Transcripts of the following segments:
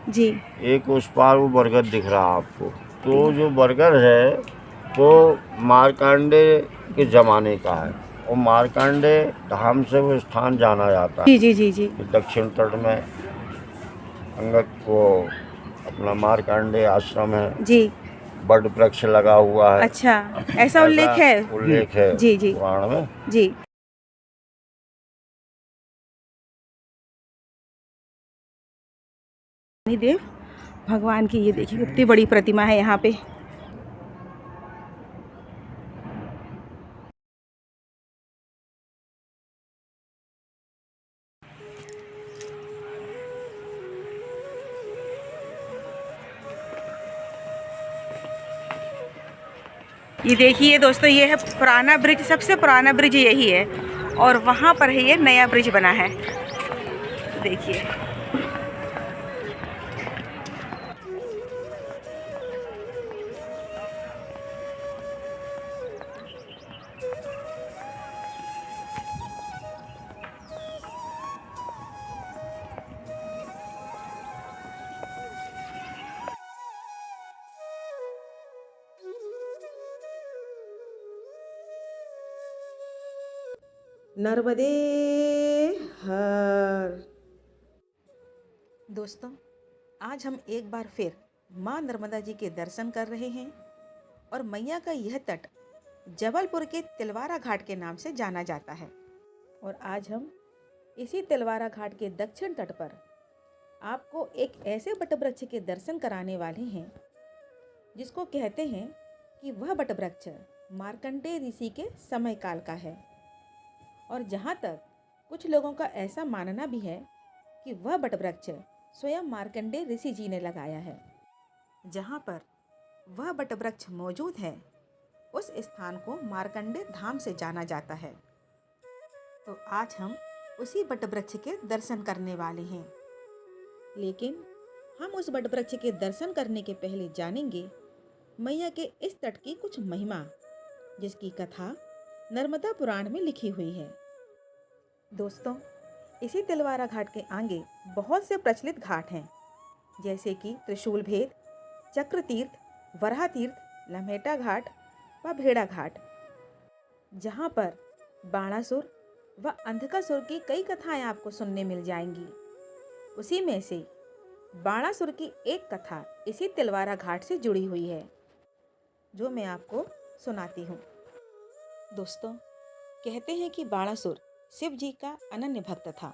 जी एक उस पार वो बरगद दिख रहा आपको, तो जो बरगद है वो मार्कंडे के ज़माने का है और मार्कंडे धाम से वो स्थान जाना जाता जी जी जी जी है। दक्षिण तट में अंगक वो अपना मार्कंडे आश्रम है, जी। बट वृक्ष लगा हुआ है, अच्छा, ऐसा ऐसा उल्लेख है। उल्लेख है जी जी पुराण में। जी। देव भगवान की ये देखिए कितनी बड़ी प्रतिमा है यहाँ पे। ये देखिए दोस्तों, ये है पुराना ब्रिज, सबसे पुराना ब्रिज यही है और वहाँ पर है ये नया ब्रिज बना है, देखिए। नर्मदे हर। दोस्तों, आज हम एक बार फिर माँ नर्मदा जी के दर्शन कर रहे हैं और मैया का यह तट जबलपुर के तिलवारा घाट के नाम से जाना जाता है। और आज हम इसी तिलवारा घाट के दक्षिण तट पर आपको एक ऐसे वटवृक्ष के दर्शन कराने वाले हैं जिसको कहते हैं कि वह वटवृक्ष मार्कंडेय ऋषि के समय काल का है। और जहाँ तक कुछ लोगों का ऐसा मानना भी है कि वह वटवृक्ष स्वयं मार्कंडेय ऋषि जी ने लगाया है। जहाँ पर वह वटवृक्ष मौजूद है उस स्थान को मार्कंडेय धाम से जाना जाता है। तो आज हम उसी वटवृक्ष के दर्शन करने वाले हैं। लेकिन हम उस वटवृक्ष के दर्शन करने के पहले जानेंगे मैया के इस तट की कुछ महिमा, जिसकी कथा नर्मदा पुराण में लिखी हुई है। दोस्तों, इसी तिलवारा घाट के आगे बहुत से प्रचलित घाट हैं, जैसे कि त्रिशूल भेद, चक्र तीर्थ, वराह तीर्थ, लम्हेटा घाट व भेड़ा घाट, जहाँ पर बाणासुर व अंधकासुर की कई कथाएं आपको सुनने मिल जाएंगी। उसी में से बाणासुर की एक कथा इसी तिलवारा घाट से जुड़ी हुई है, जो मैं आपको सुनाती हूँ। दोस्तों, कहते हैं कि बाणासुर शिव जी का अनन्य भक्त था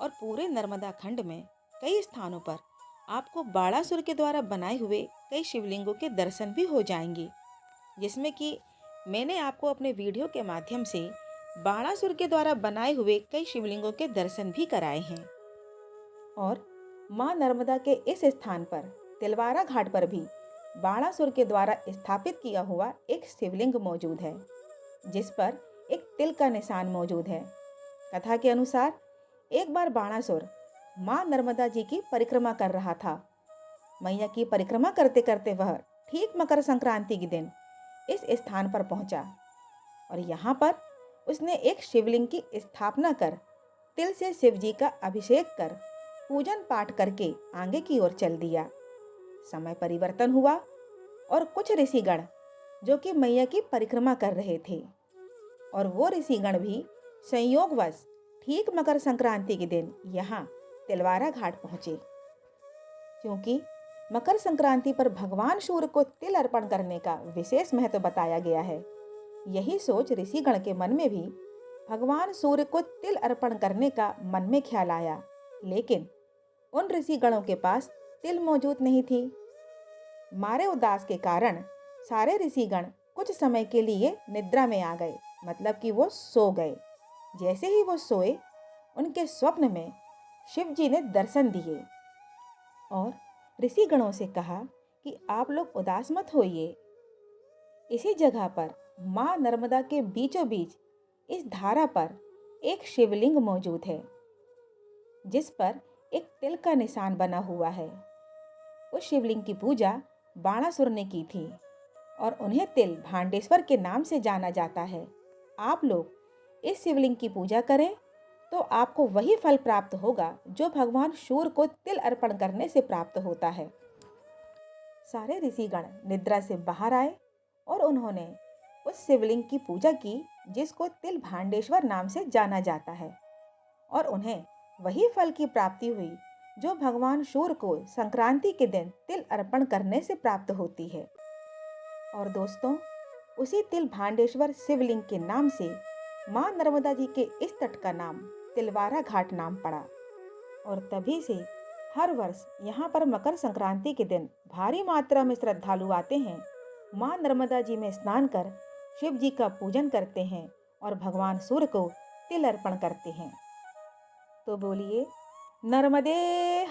और पूरे नर्मदा खंड में कई स्थानों पर आपको बाणासुर के द्वारा बनाए हुए कई शिवलिंगों के दर्शन भी हो जाएंगे, जिसमें कि मैंने आपको अपने वीडियो के माध्यम से बाणासुर के द्वारा बनाए हुए कई शिवलिंगों के दर्शन भी कराए हैं। और माँ नर्मदा के इस स्थान पर तिलवारा घाट पर भी बाणासुर के द्वारा स्थापित किया हुआ एक शिवलिंग मौजूद है, जिस पर एक तिल का निशान मौजूद है। कथा के अनुसार एक बार बाणासुर माँ नर्मदा जी की परिक्रमा कर रहा था। मैया की परिक्रमा करते करते वह ठीक मकर संक्रांति के दिन इस स्थान पर पहुंचा और यहाँ पर उसने एक शिवलिंग की स्थापना कर तिल से शिव जी का अभिषेक कर पूजन पाठ करके आगे की ओर चल दिया। समय परिवर्तन हुआ और कुछ ऋषिगण जो कि मैया की परिक्रमा कर रहे थे, और वो ऋषिगण भी संयोगवश ठीक मकर संक्रांति के दिन यहाँ तिलवारा घाट पहुँचे। क्योंकि मकर संक्रांति पर भगवान सूर्य को तिल अर्पण करने का विशेष महत्व बताया गया है, यही सोच ऋषिगण के मन में भी भगवान सूर्य को तिल अर्पण करने का मन में ख्याल आया। लेकिन उन ऋषिगणों के पास तिल मौजूद नहीं थी। मारे उदास के कारण सारे ऋषिगण कुछ समय के लिए निद्रा में आ गए, मतलब कि वो सो गए। जैसे ही वो सोए, उनके स्वप्न में शिव जी ने दर्शन दिए और ऋषिगणों से कहा कि आप लोग उदास मत होइए। इसी जगह पर माँ नर्मदा के बीचों बीच इस धारा पर एक शिवलिंग मौजूद है, जिस पर एक तिल का निशान बना हुआ है। उस शिवलिंग की पूजा बाणासुर ने की थी और उन्हें तिल भांडेश्वर के नाम से जाना जाता है। आप लोग इस शिवलिंग की पूजा करें तो आपको वही फल प्राप्त होगा जो भगवान सूर्य को तिल अर्पण करने से प्राप्त होता है। सारे ऋषिगण निद्रा से बाहर आए और उन्होंने उस शिवलिंग की पूजा की जिसको तिल भांडेश्वर नाम से जाना जाता है, और उन्हें वही फल की प्राप्ति हुई जो भगवान सूर्य को संक्रांति के दिन तिल अर्पण करने से प्राप्त होती है। और दोस्तों, उसी तिल भांडेश्वर शिवलिंग के नाम से मां नर्मदा जी के इस तट का नाम तिलवारा घाट नाम पड़ा, और तभी से हर वर्ष यहाँ पर मकर संक्रांति के दिन भारी मात्रा में श्रद्धालु आते हैं, मां नर्मदा जी में स्नान कर शिव जी का पूजन करते हैं और भगवान सूर्य को तिल अर्पण करते हैं। तो बोलिए नर्मदे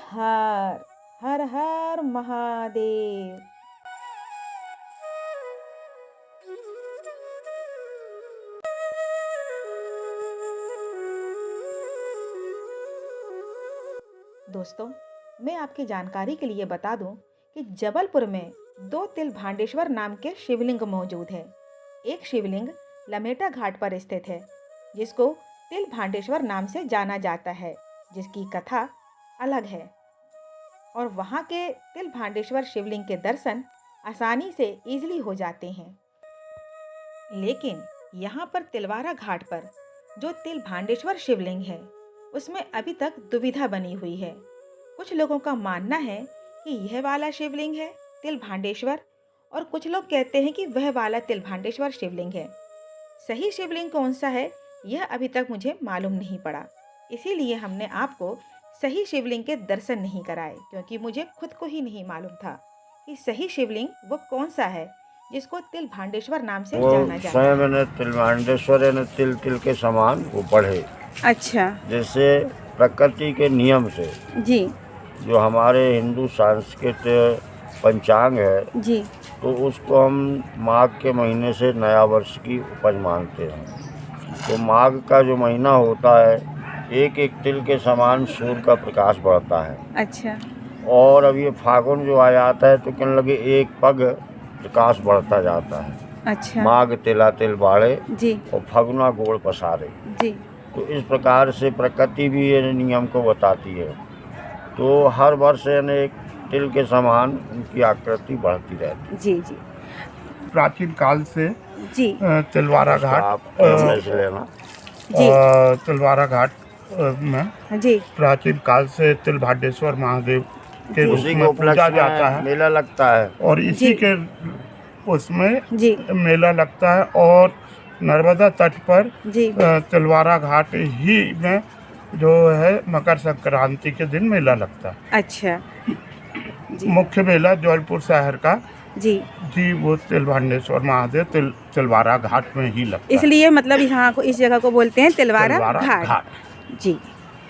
हर हर हर महादेव। दोस्तों, मैं आपकी जानकारी के लिए बता दूं कि जबलपुर में 2 तिल भांडेश्वर नाम के शिवलिंग मौजूद है। एक शिवलिंग लमेटा घाट पर स्थित है जिसको तिल भांडेश्वर नाम से जाना जाता है, जिसकी कथा अलग है, और वहाँ के तिल भांडेश्वर शिवलिंग के दर्शन आसानी से इजीली हो जाते हैं। लेकिन यहाँ पर तिलवारा घाट पर जो तिल भांडेश्वर शिवलिंग है उसमें अभी तक दुविधा बनी हुई है। कुछ लोगों का मानना है कि यह वाला शिवलिंग है तिल भांडेश्वर, और कुछ लोग कहते हैं कि वह वाला तिल भांडेश्वर शिवलिंग है। सही शिवलिंग कौन सा है यह अभी तक मुझे मालूम नहीं पड़ा, इसीलिए हमने आपको सही शिवलिंग के दर्शन नहीं कराए, क्योंकि मुझे खुद को ही नहीं मालूम था कि सही शिवलिंग वो कौन सा है जिसको तिल भांडेश्वर नाम से जाना जाता है। मैंने तिल भांडेश्वर यानी तिल तिल के समान वो पढ़े। अच्छा। जैसे प्रकृति के नियम से जी जो हमारे हिंदू संस्कृत पंचांग है जी, तो उसको हम माघ के महीने से नया वर्ष की उपज मानते हैं। तो माघ का जो महीना होता है एक एक तिल के समान सूर्य का प्रकाश बढ़ता है। अच्छा। और अब ये फागुन जो आ जाता है तो कहने लगे एक पग प्रकाश बढ़ता जाता है। अच्छा। माघ तिला तिल बाड़े जी और फगुना गोड़ पसारे। जी। तो इस प्रकार से प्रकृति भी ये नियम को बताती है। तो हर वर्ष यानी एक तिल के समान उनकी आकृति बढ़ती रहती है। जी जी। प्राचीन काल से जी तिलवारा घाट आप लेना जी तिलवारा घाट में जी प्राचीन काल से तिल भांडेश्वर महादेव के रूप उसी के में पूजा उपलक्ष्य जाता में है, मेला लगता है। और इसी जी। के उसमें जी मेला लगता है। और नर्मदा तट पर जी। तिलवारा घाट ही में जो है मकर संक्रांति के दिन मेला लगता है। अच्छा जी मुख्य मेला जबलपुर शहर का जी, वो तिल भांडेश्वर महादेव तिलवारा घाट में ही लगता है। इसलिए मतलब यहाँ को इस जगह को बोलते हैं तिलवारा घाट। जी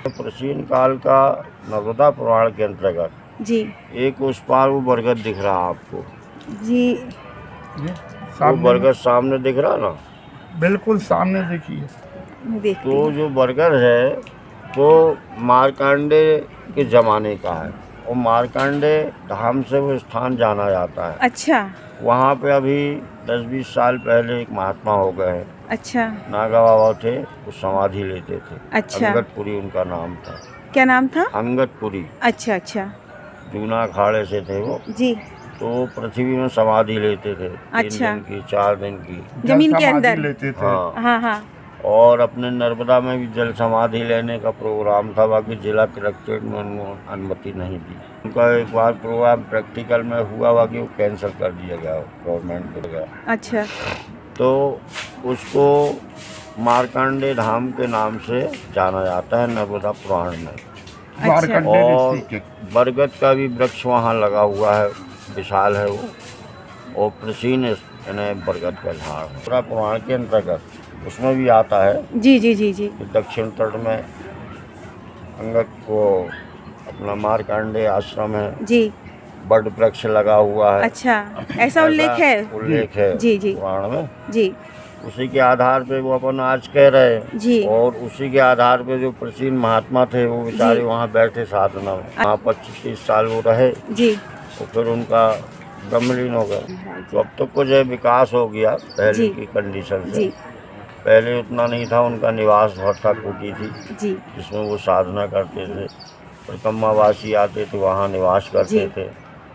प्राचीन काल का नर्मदा पुराण के अंतर्गत जी एक उस पार वो बरगद दिख रहा है आपको, जी। ये वो सामने बरगद सामने दिख रहा ना, बिल्कुल सामने देखिए। मैं देखती तो हूँ। जो बरगद है वो मारकंडे के ज़माने का है, और मारकंडे धाम से वो स्थान जाना जाता है। अच्छा वहाँ पे अभी 10-20 साल पहले एक महात्मा हो गए हैं, अच्छा नागा बाबा थे, वो समाधि लेते थे। अच्छा। अंगदपुरी उनका नाम था। क्या नाम था? अंगदपुरी। अच्छा अच्छा जूना अखाड़े से थे वो। जी। तो पृथ्वी में समाधि लेते थे 3 अच्छा। दिन की 4 दिन की। जमीन के समाधि अंदर? लेते थे। हाँ, हाँ हाँ। और अपने नर्मदा में भी जल समाधि लेने का प्रोग्राम था, बाकी जिला कलेक्ट्रेट में उनको अनुमति नहीं दी। उनका एक बार प्रोग्राम प्रैक्टिकल में हुआ, बाकी वो कैंसिल कर दिया गया, गवर्नमेंट को गया। अच्छा तो उसको मारकंडे धाम के नाम से जाना जाता है नर्मदा पुराण में। मारकंडे और ऋषि के बरगद का भी वृक्ष वहाँ लगा हुआ है, विशाल है वो, और प्राचीन यानी बरगद का झाड़ है। पूरा पुराण के अंतर्गत उसमें भी आता है जी जी जी जी। कि दक्षिण तट में अंगद को अपना मारकंडे आश्रम है, जी। बड़ वृक्ष लगा हुआ है। अच्छा, ऐसा उल्लेख है? उल्लेख है जी जी पुराण में। जी उसी के आधार पे वो अपन आज कह रहे हैं। जी। और उसी के आधार पे जो प्राचीन महात्मा थे वो बेचारे जी। वहाँ बैठे साधना में, वहाँ 25-30 साल वो रहे, जी। और फिर उनका ब्रह्मलीन हो गया। तो अब तो कुछ है विकास हो गया पहले जी। की कंडीशन से। जी पहले उतना नहीं था, उनका निवास भट्टा कुटी थी जी जिसमें वो साधना करते थे। परिक्रमावासी आते तो वहाँ निवास करते जी। थे।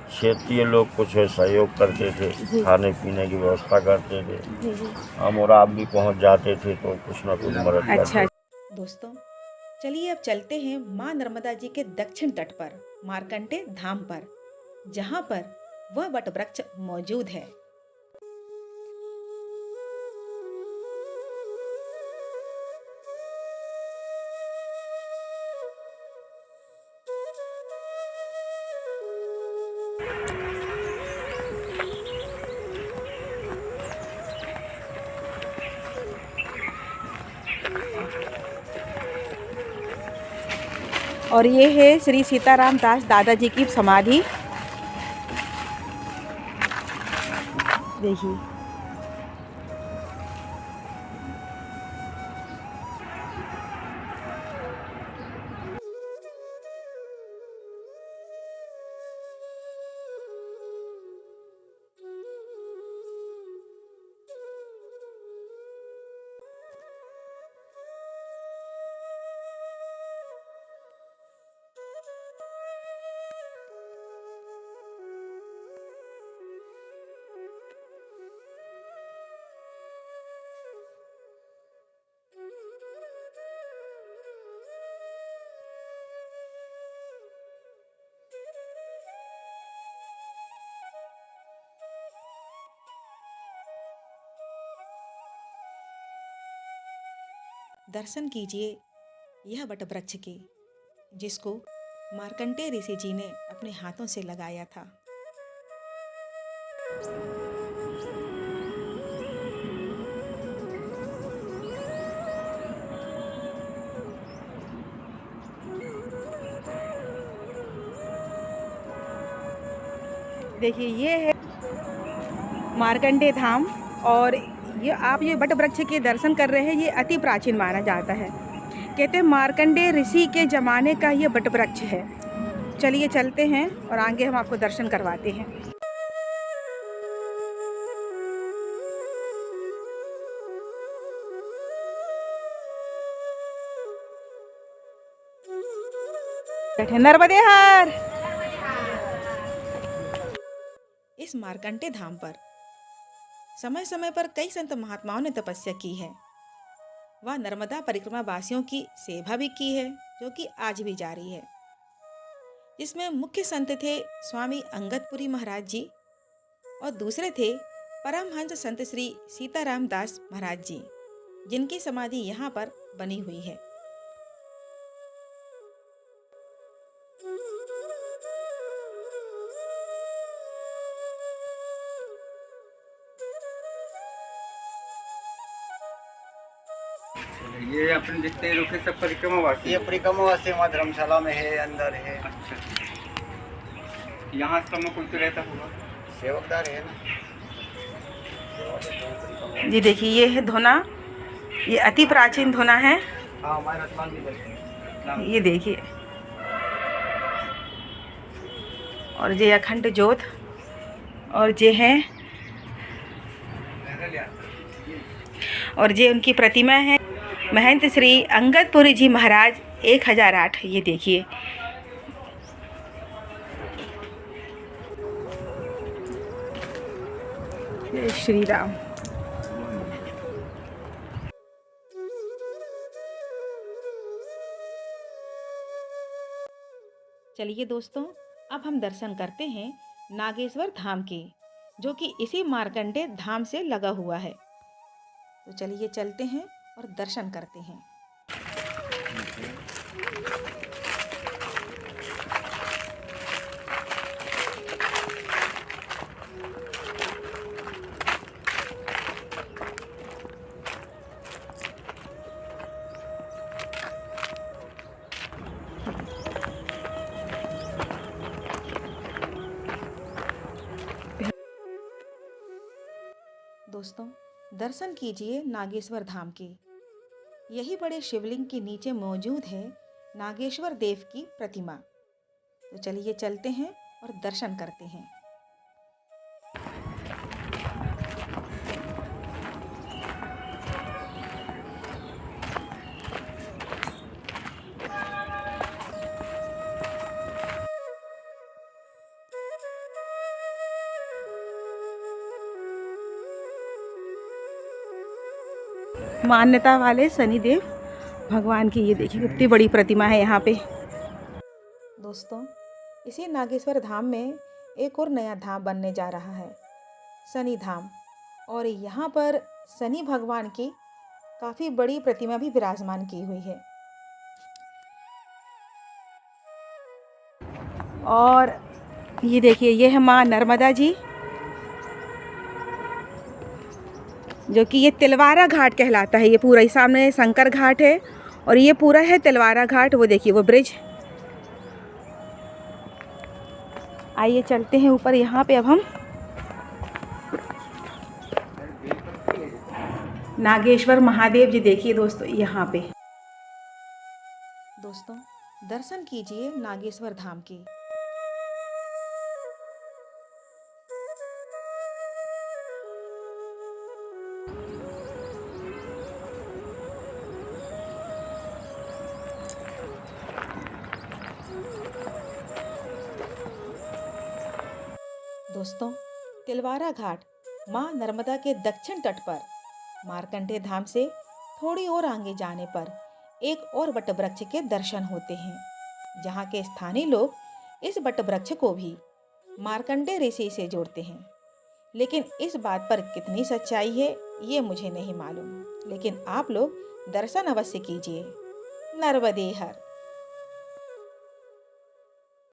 क्षेत्रीय लोग कुछ सहयोग करते थे, जी। खाने पीने की व्यवस्था करते थे। जी जी। हम और आप भी पहुँच जाते थे तो कुछ ना कुछ मदद अच्छा करते। दोस्तों, चलिए अब चलते हैं माँ नर्मदा जी के दक्षिण तट पर मार्कंडे धाम पर, जहाँ पर वह वटवृक्ष मौजूद है। और ये है श्री सीताराम दास दादाजी की समाधि, देखिए। दर्शन कीजिए यह वटवृक्ष के, जिसको मार्कंडेय ऋषि जी ने अपने हाथों से लगाया था। देखिए ये है मार्कंडेय धाम, और ये आप ये वटवृक्ष के दर्शन कर रहे हैं, ये अति प्राचीन माना जाता है। कहते हैं मार्कंडेय ऋषि के ज़माने का ये वटवृक्ष है। चलिए चलते हैं और आगे हम आपको दर्शन करवाते हैं। नर्मदे हर। इस मार्कंडेय धाम पर समय समय पर कई संत महात्माओं ने तपस्या की है। वह नर्मदा परिक्रमा वासियों की सेवा भी की है, जो कि आज भी जारी है। जिसमें मुख्य संत थे स्वामी अंगदपुरी महाराज जी, और दूसरे थे परमहंस संत श्री सीताराम दास महाराज जी, जिनकी समाधि यहाँ पर बनी हुई है। ये अपने जितने रुके सब परिक्रमावासी ये परिक्रमावासी वहाँ धर्मशाला में है, अंदर है। अच्छा, यहाँ समय कोई तो रहता होगा, सेवकदार है ना। जी देखिए ये है धोना, ये अति प्राचीन धोना है। हाँ, हमारे रतलाम भी है। ये देखिए, और ये अखंड ज्योत, और ये है, और ये उनकी प्रतिमा है महंत श्री अंगदपुरी जी महाराज 1008। ये देखिए, जय श्री राम। चलिए दोस्तों, अब हम दर्शन करते हैं नागेश्वर धाम के, जो कि इसी मार्कंडेय धाम से लगा हुआ है। तो चलिए चलते हैं और दर्शन करते हैं। दोस्तों, दर्शन कीजिए नागेश्वर धाम के। यही बड़े शिवलिंग के नीचे मौजूद है नागेश्वर देव की प्रतिमा। तो चलिए चलते हैं और दर्शन करते हैं। मान्यता वाले शनिदेव भगवान की। ये देखिए कितनी बड़ी प्रतिमा है यहाँ पे। दोस्तों, इसी नागेश्वर धाम में एक और नया धाम बनने जा रहा है, शनि धाम। और यहाँ पर शनि भगवान की काफ़ी बड़ी प्रतिमा भी विराजमान की हुई है। और ये देखिए, ये है माँ नर्मदा जी, जो कि ये तिलवारा घाट कहलाता है। ये पूरा ही सामने शंकर घाट है और ये पूरा है तिलवारा घाट। वो देखिए वो ब्रिज। आइए चलते हैं ऊपर। यहाँ पे अब हम नागेश्वर महादेव जी देखिए दोस्तों यहाँ पे। दोस्तों, दर्शन कीजिए नागेश्वर धाम की। दोस्तों, तिलवारा घाट माँ नर्मदा के दक्षिण तट पर मार्कंडेय धाम से थोड़ी और आगे जाने पर एक और वट वृक्ष के दर्शन होते हैं, जहाँ के स्थानीय लोग इस वट वृक्ष को भी मार्कंडेय ऋषि से जोड़ते हैं। लेकिन इस बात पर कितनी सच्चाई है ये मुझे नहीं मालूम, लेकिन आप लोग दर्शन अवश्य कीजिए। नर्मदे हर।